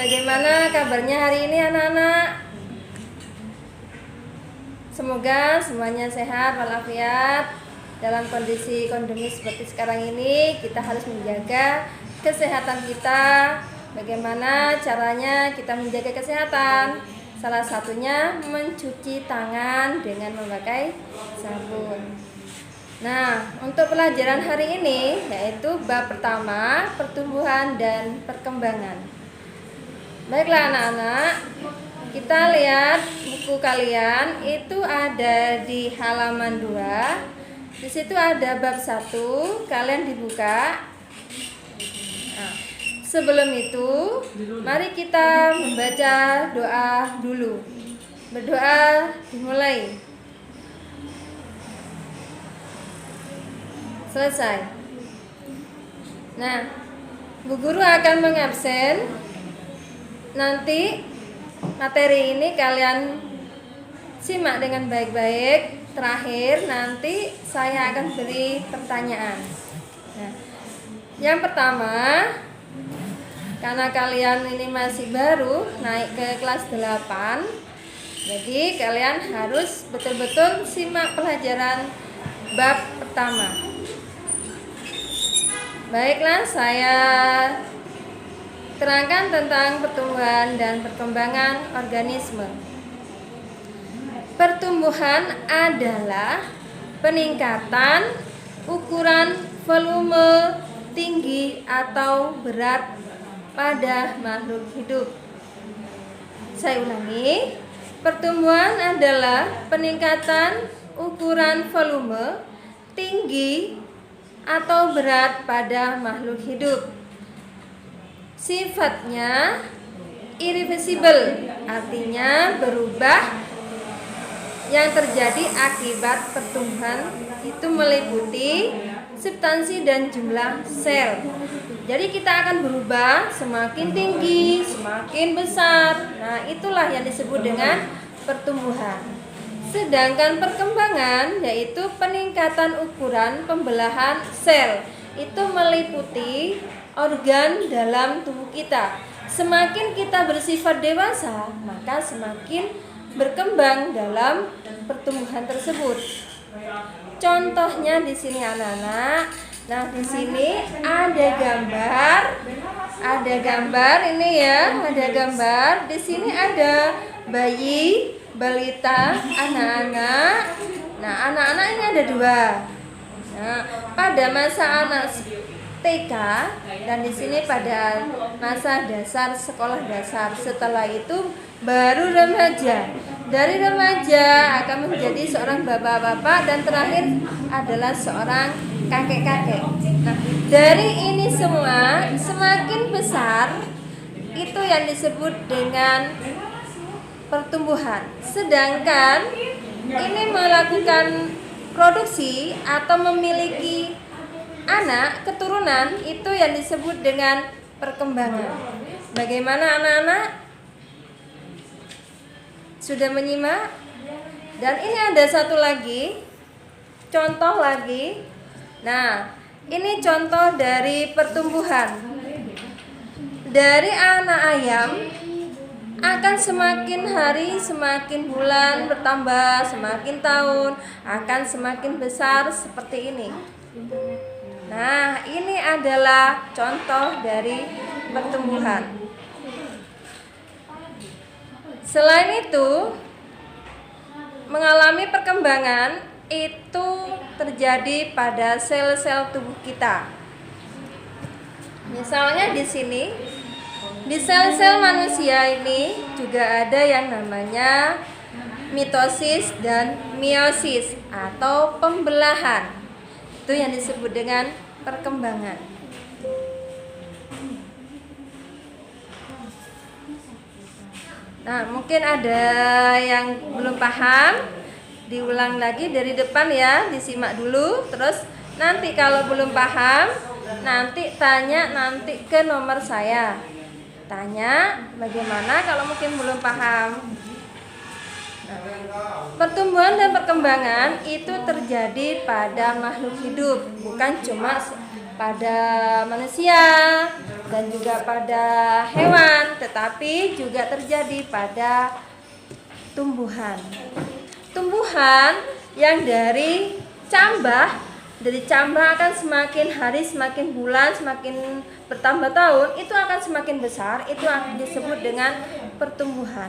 Bagaimana kabarnya hari ini anak-anak? Semoga semuanya sehat walafiat. Dalam kondisi pandemi seperti sekarang ini, kita harus menjaga kesehatan kita. Bagaimana caranya kita menjaga kesehatan? Salah satunya mencuci tangan dengan memakai sabun. Nah, untuk pelajaran hari ini yaitu bab pertama, pertumbuhan dan perkembangan. Baiklah anak-anak, kita lihat buku kalian itu ada di halaman 2. Di situ ada bab 1, kalian dibuka. Nah, sebelum itu, mari kita membaca doa dulu. Berdoa dimulai. Selesai. Nah, Bu Guru akan mengabsen. Nanti materi ini kalian simak dengan baik-baik. Terakhir nanti saya akan beri pertanyaan. Nah, yang pertama, karena kalian ini masih baru naik ke kelas 8, jadi kalian harus betul-betul simak pelajaran bab pertama. Baiklah, saya terangkan tentang pertumbuhan dan perkembangan organisme. Pertumbuhan adalah peningkatan ukuran, volume, tinggi atau berat pada makhluk hidup. Saya ulangi, pertumbuhan adalah peningkatan ukuran, volume, tinggi atau berat pada makhluk hidup. Sifatnya irreversible, artinya berubah. Yang terjadi akibat pertumbuhan itu meliputi substansi dan jumlah sel. Jadi kita akan berubah semakin tinggi, semakin besar. Nah, itulah yang disebut dengan pertumbuhan. Sedangkan perkembangan yaitu peningkatan ukuran pembelahan sel. Itu meliputi organ dalam tubuh kita. Semakin kita bersifat dewasa, maka semakin berkembang dalam pertumbuhan tersebut. Contohnya di sini anak-anak. Nah, di sini ada gambar ini ya, ada gambar. Di sini ada bayi, balita, anak-anak. Nah, anak-anak ini ada 2. Nah, pada masa anak TK dan di sini pada masa dasar, sekolah dasar. Setelah itu baru remaja. Dari remaja akan menjadi seorang bapak-bapak dan terakhir adalah seorang kakek-kakek. Nah, dari ini semua semakin besar itu yang disebut dengan pertumbuhan. Sedangkan ini melakukan produksi atau memiliki anak, keturunan, itu yang disebut dengan perkembangan. Bagaimana anak-anak? Sudah menyimak? Dan ini ada satu lagi, contoh lagi. Nah, ini contoh dari pertumbuhan. Dari anak ayam akan semakin hari, semakin bulan bertambah, semakin tahun akan semakin besar seperti ini. Nah, ini adalah contoh dari pertumbuhan. Selain itu, mengalami perkembangan itu terjadi pada sel-sel tubuh kita. Misalnya di sini, di sel-sel manusia ini juga ada yang namanya mitosis dan meiosis atau pembelahan. Itu yang disebut dengan perkembangan. Nah, mungkin ada yang belum paham, diulang lagi dari depan ya, disimak dulu. Terus nanti kalau belum paham, nanti tanya nanti ke nomor saya. Tanya bagaimana kalau mungkin belum paham. Nah, pertumbuhan dan perkembangan itu terjadi pada makhluk hidup, bukan cuma pada manusia. dan juga pada hewan, tetapi juga terjadi pada tumbuhan. Tumbuhan yang dari cambah akan semakin hari, semakin bulan, semakin bertambah tahun, itu akan semakin besar, itu akan disebut dengan pertumbuhan.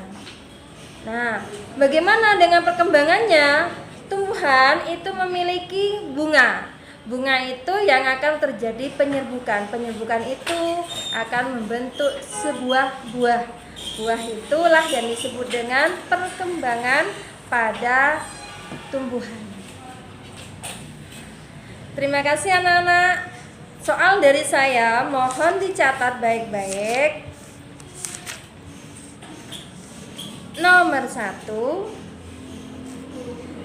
Nah, bagaimana dengan perkembangannya? Tumbuhan itu memiliki bunga. Bunga itu yang akan terjadi penyerbukan. Penyerbukan itu akan membentuk sebuah buah. Buah itulah yang disebut dengan perkembangan pada tumbuhan. Terima kasih anak-anak. Soal dari saya mohon dicatat baik-baik. Nomor 1,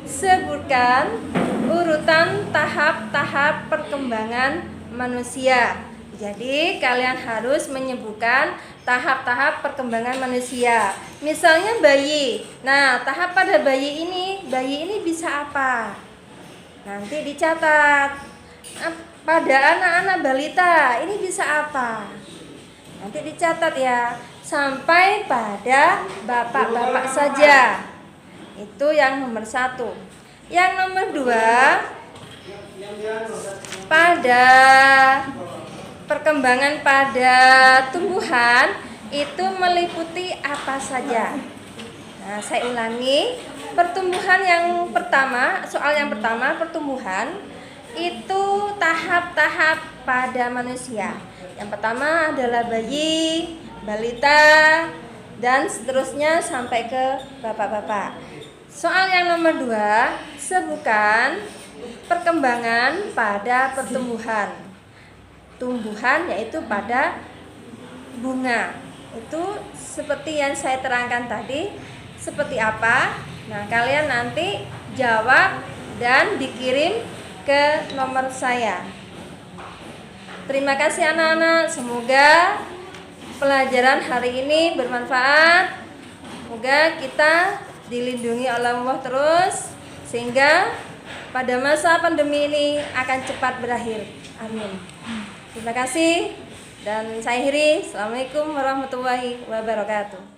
sebutkan urutan tahap-tahap perkembangan manusia. Jadi kalian harus menyebutkan tahap-tahap perkembangan manusia. Misalnya bayi. Nah, tahap pada bayi ini bisa apa? Nanti dicatat. Pada anak-anak balita ini bisa apa? Nanti dicatat ya. Sampai pada bapak-bapak saja. Itu yang nomor 1. Yang nomor 2, pada perkembangan pada tumbuhan itu meliputi apa saja. Nah, saya ulangi. Pertumbuhan yang pertama, soal yang pertama, pertumbuhan itu tahap-tahap pada manusia. Yang pertama adalah bayi, balita, dan seterusnya sampai ke bapak-bapak. Soal yang nomor 2, sebutkan perkembangan pada pertumbuhan. Tumbuhan yaitu pada bunga. Itu seperti yang saya terangkan tadi, seperti apa? Nah, kalian nanti jawab dan dikirim ke nomor saya. Terima kasih anak-anak. Semoga pelajaran hari ini bermanfaat. Semoga kita dilindungi oleh Allah terus, sehingga pada masa pandemi ini akan cepat berakhir. Amin. Terima kasih dan saya akhiri. Assalamualaikum warahmatullahi wabarakatuh.